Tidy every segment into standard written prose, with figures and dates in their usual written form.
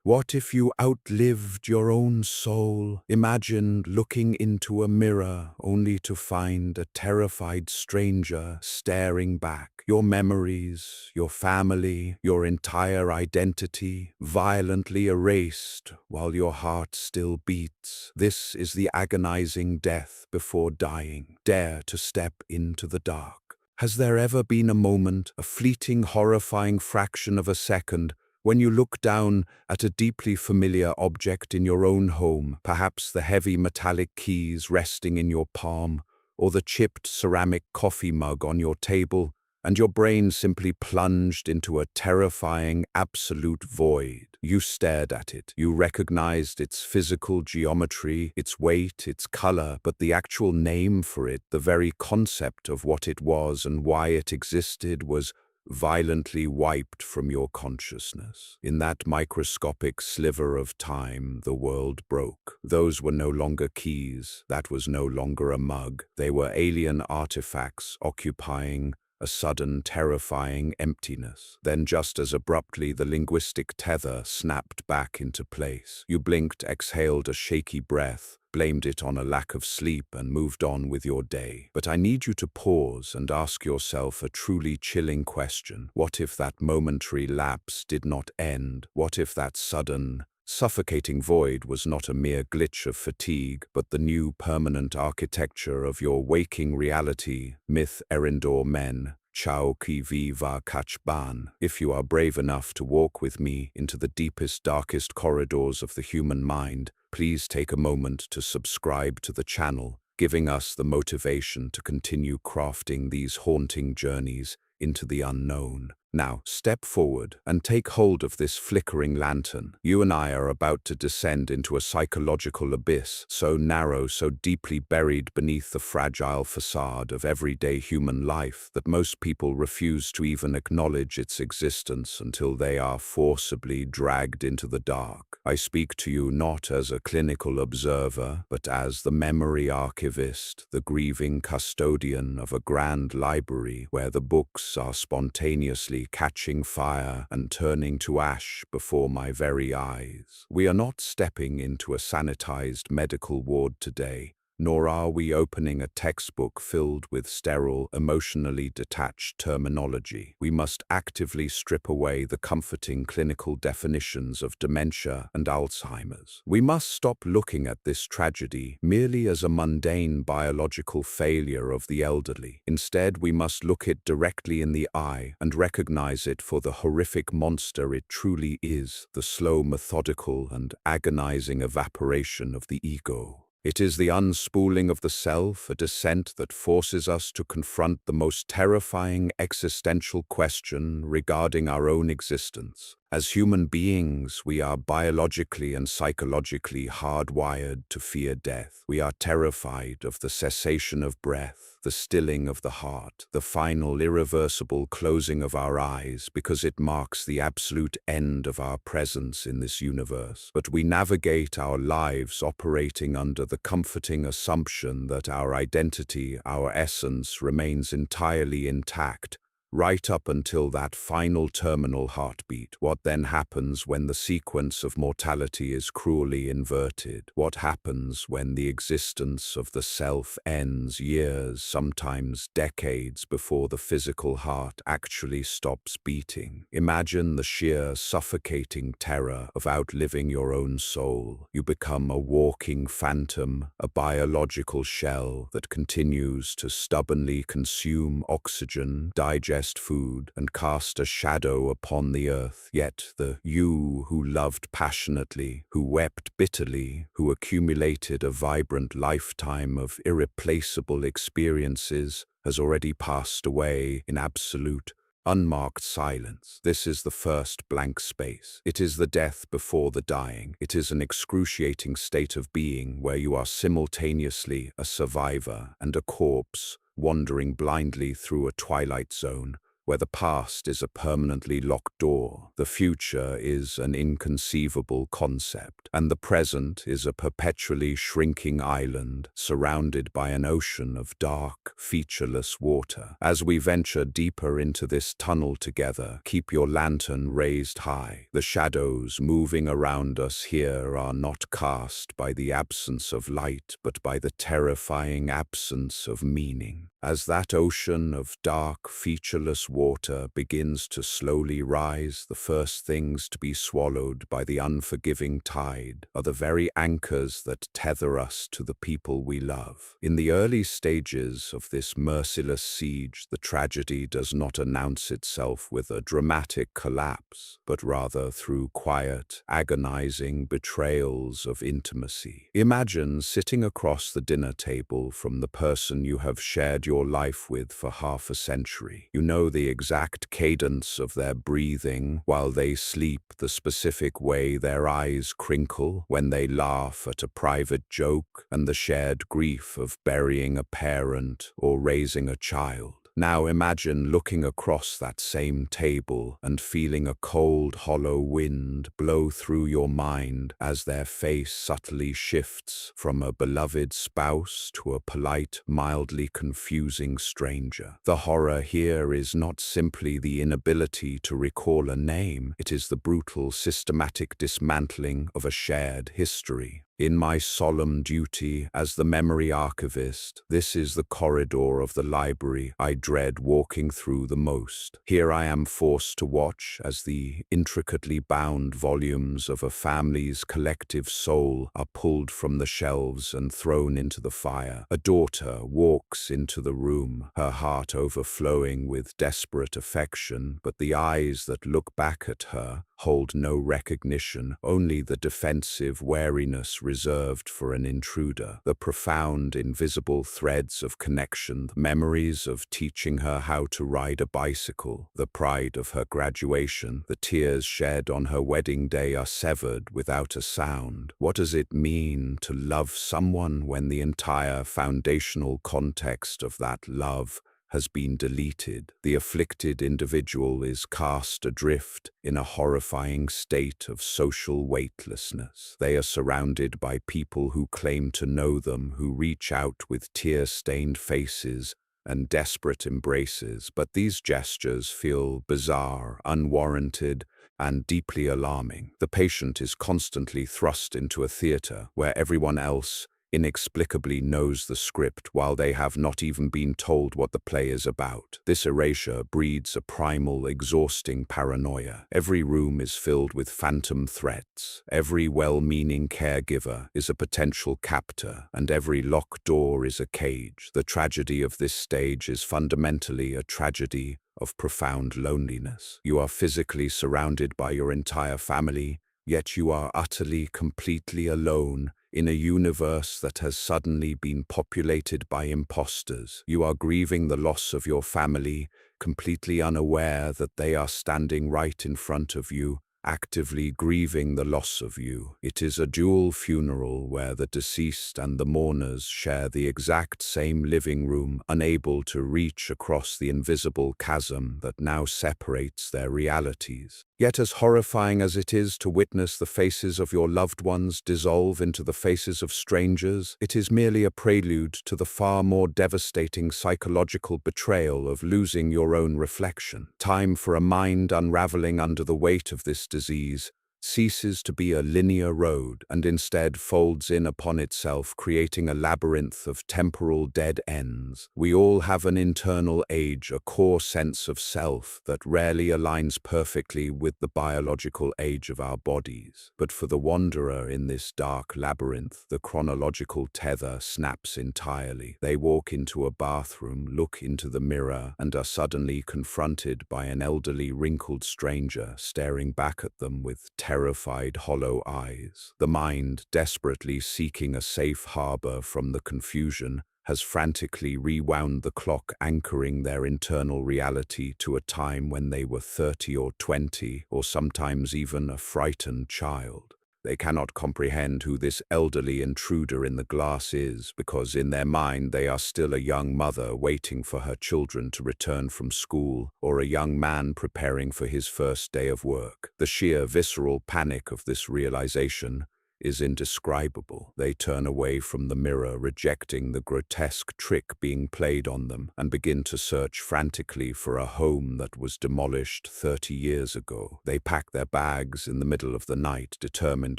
What if you outlived your own soul? Imagine looking into a mirror only to find a terrified stranger staring back. Your memories, your family, your entire identity violently erased while your heart still beats. This is the agonizing death before dying. Dare to step into the dark. Has there ever been a moment, a fleeting, horrifying fraction of a second, when you look down at a deeply familiar object in your own home, perhaps the heavy metallic keys resting in your palm, or the chipped ceramic coffee mug on your table, and your brain simply plunged into a terrifying, absolute void? You stared at it. You recognized its physical geometry, its weight, its color, but the actual name for it, the very concept of what it was and why it existed, was violently wiped from your consciousness. In that microscopic sliver of time, the world broke. Those were no longer keys. That was no longer a mug. They were alien artifacts occupying a sudden, terrifying emptiness. Then, just as abruptly, the linguistic tether snapped back into place. You blinked, exhaled a shaky breath, blamed it on a lack of sleep, and moved on with your day. But I need you to pause and ask yourself a truly chilling question. What if that momentary lapse did not end? What if that sudden, suffocating void was not a mere glitch of fatigue, but the new permanent architecture of your waking reality? Myth Eryndor men. Chao ki vi va kach ban. If you are brave enough to walk with me into the deepest, darkest corridors of the human mind, please take a moment to subscribe to the channel, giving us the motivation to continue crafting these haunting journeys into the unknown. Now, step forward and take hold of this flickering lantern. You and I are about to descend into a psychological abyss, so narrow, so deeply buried beneath the fragile facade of everyday human life that most people refuse to even acknowledge its existence until they are forcibly dragged into the dark. I speak to you not as a clinical observer, but as the memory archivist, the grieving custodian of a grand library where the books are spontaneously catching fire and turning to ash before my very eyes. We are not stepping into a sanitized medical ward today, nor are we opening a textbook filled with sterile, emotionally detached terminology. We must actively strip away the comforting clinical definitions of dementia and Alzheimer's. We must stop looking at this tragedy merely as a mundane biological failure of the elderly. Instead, we must look it directly in the eye and recognize it for the horrific monster it truly is, the slow, methodical, and agonizing evaporation of the ego. It is the unspooling of the self, a descent that forces us to confront the most terrifying existential question regarding our own existence. As human beings, we are biologically and psychologically hardwired to fear death. We are terrified of the cessation of breath, the stilling of the heart, the final irreversible closing of our eyes, because it marks the absolute end of our presence in this universe. But we navigate our lives operating under the comforting assumption that our identity, our essence, remains entirely intact, right up until that final terminal heartbeat. What then happens when the sequence of mortality is cruelly inverted? What happens when the existence of the self ends years, sometimes decades, before the physical heart actually stops beating? Imagine the sheer, suffocating terror of outliving your own soul. You become a walking phantom, a biological shell that continues to stubbornly consume oxygen, digest food, and cast a shadow upon the earth. Yet the you who loved passionately, who wept bitterly, who accumulated a vibrant lifetime of irreplaceable experiences, has already passed away in absolute, unmarked silence. This is the first blank space. It is the death before the dying. It is an excruciating state of being where you are simultaneously a survivor and a corpse, wandering blindly through a twilight zone, where the past is a permanently locked door, the future is an inconceivable concept, and the present is a perpetually shrinking island surrounded by an ocean of dark, featureless water. As we venture deeper into this tunnel together, keep your lantern raised high. The shadows moving around us here are not cast by the absence of light, but by the terrifying absence of meaning. As that ocean of dark, featureless water begins to slowly rise, the first things to be swallowed by the unforgiving tide are the very anchors that tether us to the people we love. In the early stages of this merciless siege, the tragedy does not announce itself with a dramatic collapse, but rather through quiet, agonizing betrayals of intimacy. Imagine sitting across the dinner table from the person you have shared your life with for half a century. You know the exact cadence of their breathing while they sleep, the specific way their eyes crinkle when they laugh at a private joke, and the shared grief of burying a parent or raising a child. Now imagine looking across that same table and feeling a cold, hollow wind blow through your mind as their face subtly shifts from a beloved spouse to a polite, mildly confusing stranger. The horror here is not simply the inability to recall a name, it is the brutal, systematic dismantling of a shared history. In my solemn duty as the memory archivist, this is the corridor of the library I dread walking through the most. Here I am forced to watch as the intricately bound volumes of a family's collective soul are pulled from the shelves and thrown into the fire. A daughter walks into the room, her heart overflowing with desperate affection, but the eyes that look back at her hold no recognition, only the defensive wariness reserved for an intruder. The profound, invisible threads of connection, the memories of teaching her how to ride a bicycle, the pride of her graduation, the tears shed on her wedding day are severed without a sound. What does it mean to love someone when the entire foundational context of that love has been deleted? The afflicted individual is cast adrift in a horrifying state of social weightlessness. They are surrounded by people who claim to know them, who reach out with tear-stained faces and desperate embraces, but these gestures feel bizarre, unwarranted, and deeply alarming. The patient is constantly thrust into a theater where everyone else inexplicably knows the script while they have not even been told what the play is about. This erasure breeds a primal, exhausting paranoia. Every room is filled with phantom threats. Every well-meaning caregiver is a potential captor, and every locked door is a cage. The tragedy of this stage is fundamentally a tragedy of profound loneliness. You are physically surrounded by your entire family, yet you are utterly, completely alone in a universe that has suddenly been populated by imposters. You are grieving the loss of your family, completely unaware that they are standing right in front of you, actively grieving the loss of you. It is a dual funeral where the deceased and the mourners share the exact same living room, unable to reach across the invisible chasm that now separates their realities. Yet as horrifying as it is to witness the faces of your loved ones dissolve into the faces of strangers, it is merely a prelude to the far more devastating psychological betrayal of losing your own reflection. Time for a mind unraveling under the weight of this disease ceases to be a linear road and instead folds in upon itself, creating a labyrinth of temporal dead ends. We all have an internal age, a core sense of self that rarely aligns perfectly with the biological age of our bodies. But for the wanderer in this dark labyrinth, the chronological tether snaps entirely. They walk into a bathroom, look into the mirror, and are suddenly confronted by an elderly, wrinkled stranger staring back at them with terrified, hollow eyes. The mind, desperately seeking a safe harbor from the confusion, has frantically rewound the clock, anchoring their internal reality to a time when they were 30 or 20, or sometimes even a frightened child. They cannot comprehend who this elderly intruder in the glass is, because in their mind they are still a young mother waiting for her children to return from school, or a young man preparing for his first day of work. The sheer visceral panic of this realization is indescribable. They turn away from the mirror, rejecting the grotesque trick being played on them, and begin to search frantically for a home that was demolished 30 years ago. They pack their bags in the middle of the night, determined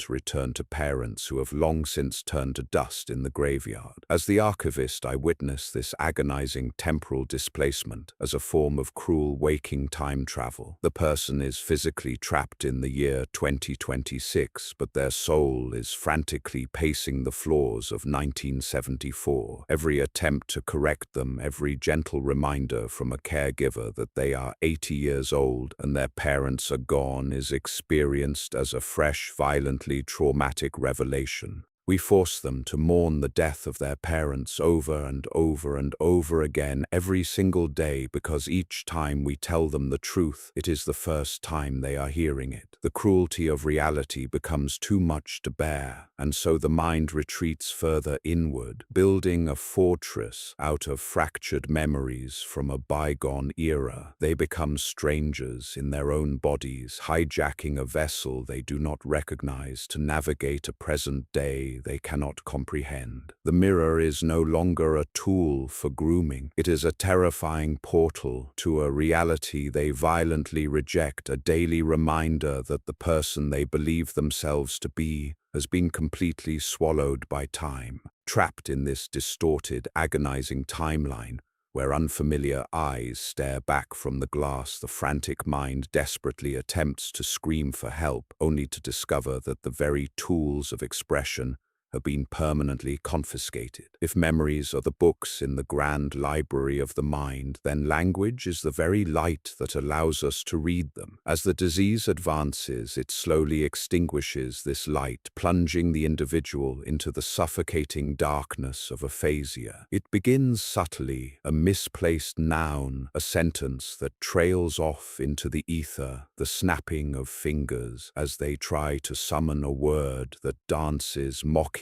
to return to parents who have long since turned to dust in the graveyard. As the archivist, I witness this agonizing temporal displacement as a form of cruel waking time travel. The person is physically trapped in the year 2026, but their soul is frantically pacing the floors of 1974. Every attempt to correct them, every gentle reminder from a caregiver that they are 80 years old and their parents are gone is experienced as a fresh, violently traumatic revelation. We force them to mourn the death of their parents over and over and over again every single day, because each time we tell them the truth, it is the first time they are hearing it. The cruelty of reality becomes too much to bear, and so the mind retreats further inward, building a fortress out of fractured memories from a bygone era. They become strangers in their own bodies, hijacking a vessel they do not recognize to navigate a present day they cannot comprehend. The mirror is no longer a tool for grooming. It is a terrifying portal to a reality they violently reject, a daily reminder that the person they believe themselves to be has been completely swallowed by time. Trapped in this distorted, agonizing timeline, where unfamiliar eyes stare back from the glass, the frantic mind desperately attempts to scream for help, only to discover that the very tools of expression have been permanently confiscated. If memories are the books in the grand library of the mind, then language is the very light that allows us to read them. As the disease advances, it slowly extinguishes this light, plunging the individual into the suffocating darkness of aphasia. It begins subtly, a misplaced noun, a sentence that trails off into the ether, the snapping of fingers as they try to summon a word that dances mockingly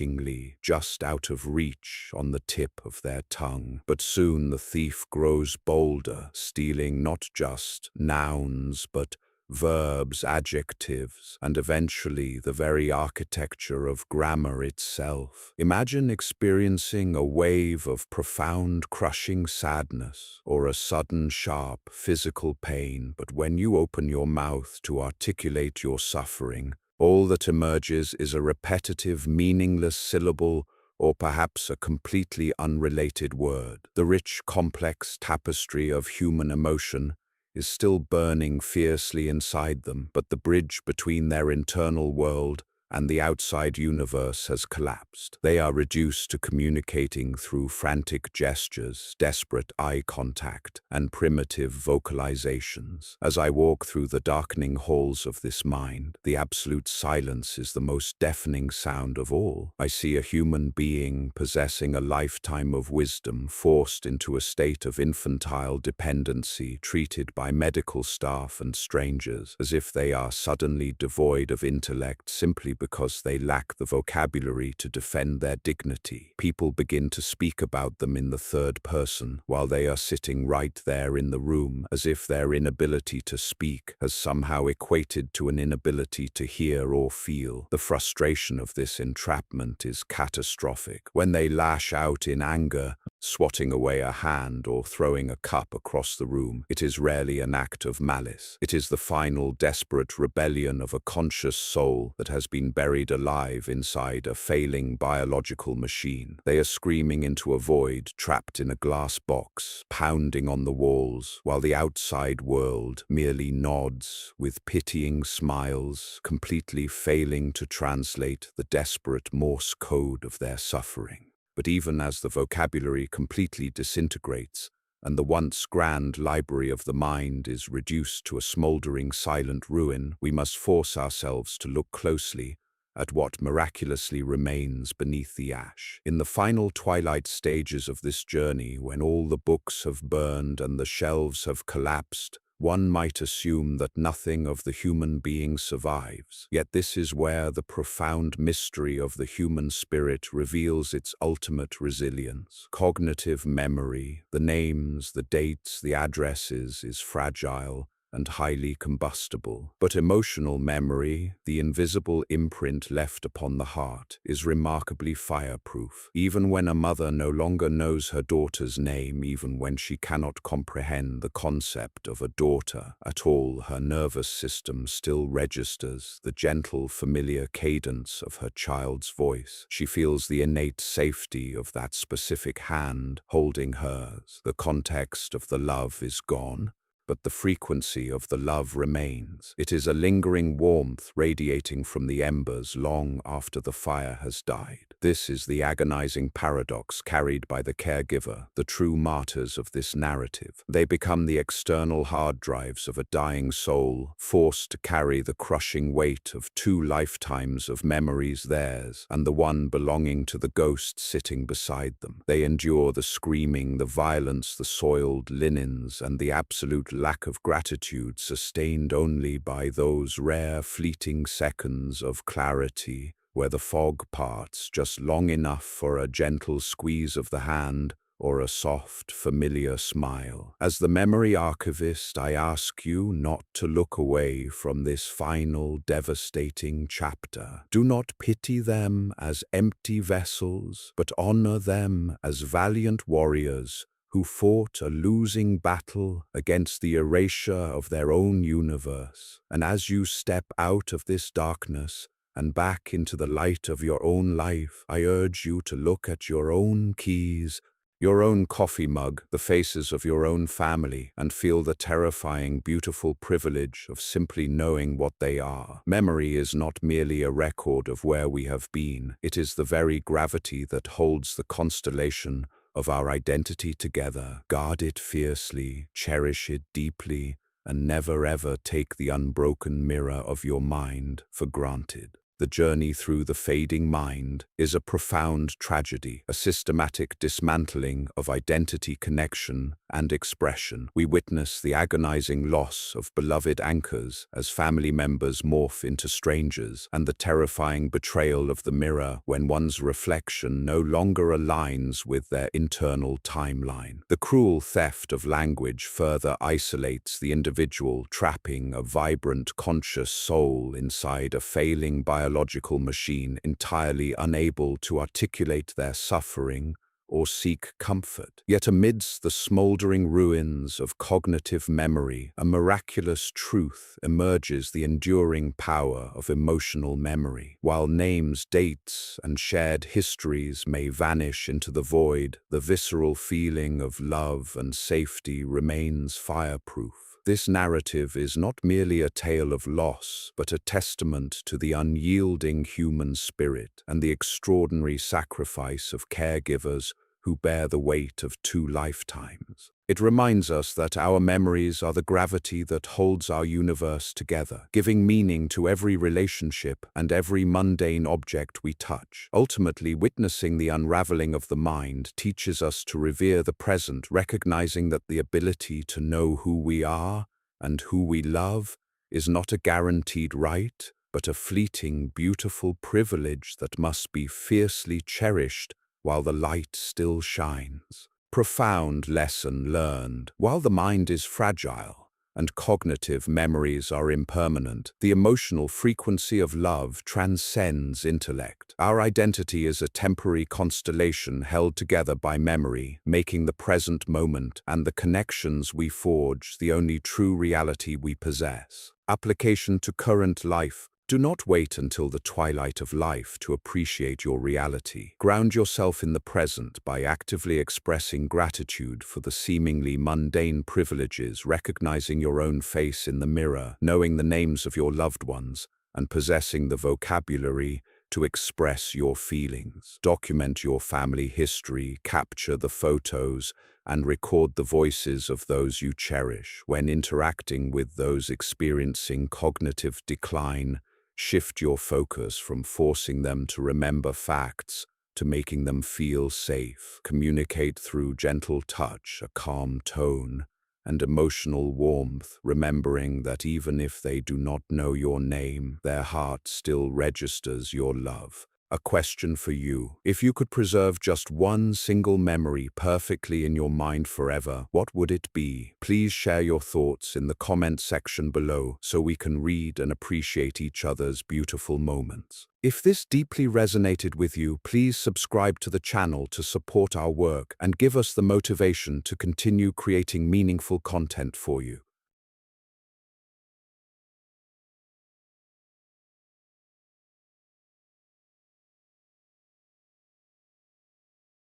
just out of reach on the tip of their tongue. But soon the thief grows bolder, stealing not just nouns but verbs, adjectives, and eventually the very architecture of grammar itself. Imagine experiencing a wave of profound, crushing sadness or a sudden, sharp physical pain, but when you open your mouth to articulate your suffering, all that emerges is a repetitive, meaningless syllable, or perhaps a completely unrelated word. The rich, complex tapestry of human emotion is still burning fiercely inside them, but the bridge between their internal world and the outside universe has collapsed. They are reduced to communicating through frantic gestures, desperate eye contact, and primitive vocalizations. As I walk through the darkening halls of this mind, the absolute silence is the most deafening sound of all. I see a human being possessing a lifetime of wisdom forced into a state of infantile dependency, treated by medical staff and strangers as if they are suddenly devoid of intellect simply because they lack the vocabulary to defend their dignity. People begin to speak about them in the third person while they are sitting right there in the room, as if their inability to speak has somehow equated to an inability to hear or feel. The frustration of this entrapment is catastrophic. When they lash out in anger, swatting away a hand or throwing a cup across the room, it is rarely an act of malice. It is the final desperate rebellion of a conscious soul that has been buried alive inside a failing biological machine. They are screaming into a void, trapped in a glass box, pounding on the walls, while the outside world merely nods with pitying smiles, completely failing to translate the desperate Morse code of their suffering. But even as the vocabulary completely disintegrates, and the once grand library of the mind is reduced to a smoldering silent ruin, we must force ourselves to look closely at what miraculously remains beneath the ash. In the final twilight stages of this journey, when all the books have burned and the shelves have collapsed, one might assume that nothing of the human being survives. Yet this is where the profound mystery of the human spirit reveals its ultimate resilience. Cognitive memory, the names, the dates, the addresses, is fragile and highly combustible. But emotional memory, the invisible imprint left upon the heart, is remarkably fireproof. Even when a mother no longer knows her daughter's name, even when she cannot comprehend the concept of a daughter at all, her nervous system still registers the gentle, familiar cadence of her child's voice. She feels the innate safety of that specific hand holding hers. The context of the love is gone, but the frequency of the love remains. It is a lingering warmth radiating from the embers long after the fire has died. This is the agonizing paradox carried by the caregiver, the true martyrs of this narrative. They become the external hard drives of a dying soul, forced to carry the crushing weight of 2 lifetimes of memories, theirs and the one belonging to the ghost sitting beside them. They endure the screaming, the violence, the soiled linens, and the absolute lack of gratitude sustained only by those rare fleeting seconds of clarity where the fog parts just long enough for a gentle squeeze of the hand or a soft, familiar smile. As the memory archivist, I ask you not to look away from this final, devastating chapter. Do not pity them as empty vessels, but honor them as valiant warriors who fought a losing battle against the erasure of their own universe. And as you step out of this darkness and back into the light of your own life, I urge you to look at your own keys, your own coffee mug, the faces of your own family, and feel the terrifying, beautiful privilege of simply knowing what they are. Memory is not merely a record of where we have been. It is the very gravity that holds the constellation of our identity together. Guard it fiercely, cherish it deeply, and never ever take the unbroken mirror of your mind for granted. The journey through the fading mind is a profound tragedy, a systematic dismantling of identity, connection, and expression. We witness the agonizing loss of beloved anchors as family members morph into strangers, and the terrifying betrayal of the mirror when one's reflection no longer aligns with their internal timeline. The cruel theft of language further isolates the individual, trapping a vibrant, conscious soul inside a failing biological machine, entirely unable to articulate their suffering or seek comfort. Yet amidst the smoldering ruins of cognitive memory, a miraculous truth emerges: the enduring power of emotional memory. While names, dates, and shared histories may vanish into the void, the visceral feeling of love and safety remains fireproof. This narrative is not merely a tale of loss, but a testament to the unyielding human spirit and the extraordinary sacrifice of caregivers who bear the weight of 2 lifetimes. It reminds us that our memories are the gravity that holds our universe together, giving meaning to every relationship and every mundane object we touch. Ultimately, witnessing the unraveling of the mind teaches us to revere the present, recognizing that the ability to know who we are and who we love is not a guaranteed right, but a fleeting, beautiful privilege that must be fiercely cherished while the light still shines. Profound lesson learned. While the mind is fragile and cognitive memories are impermanent, the emotional frequency of love transcends intellect. Our identity is a temporary constellation held together by memory, making the present moment and the connections we forge the only true reality we possess. Application to current life. Do not wait until the twilight of life to appreciate your reality. Ground yourself in the present by actively expressing gratitude for the seemingly mundane privileges, recognizing your own face in the mirror, knowing the names of your loved ones, and possessing the vocabulary to express your feelings. Document your family history, capture the photos, and record the voices of those you cherish. When interacting with those experiencing cognitive decline, shift your focus from forcing them to remember facts to making them feel safe. Communicate through gentle touch, a calm tone, and emotional warmth, remembering that even if they do not know your name, their heart still registers your love. A question for you. If you could preserve just one single memory perfectly in your mind forever, what would it be? Please share your thoughts in the comment section below so we can read and appreciate each other's beautiful moments. If this deeply resonated with you, please subscribe to the channel to support our work and give us the motivation to continue creating meaningful content for you.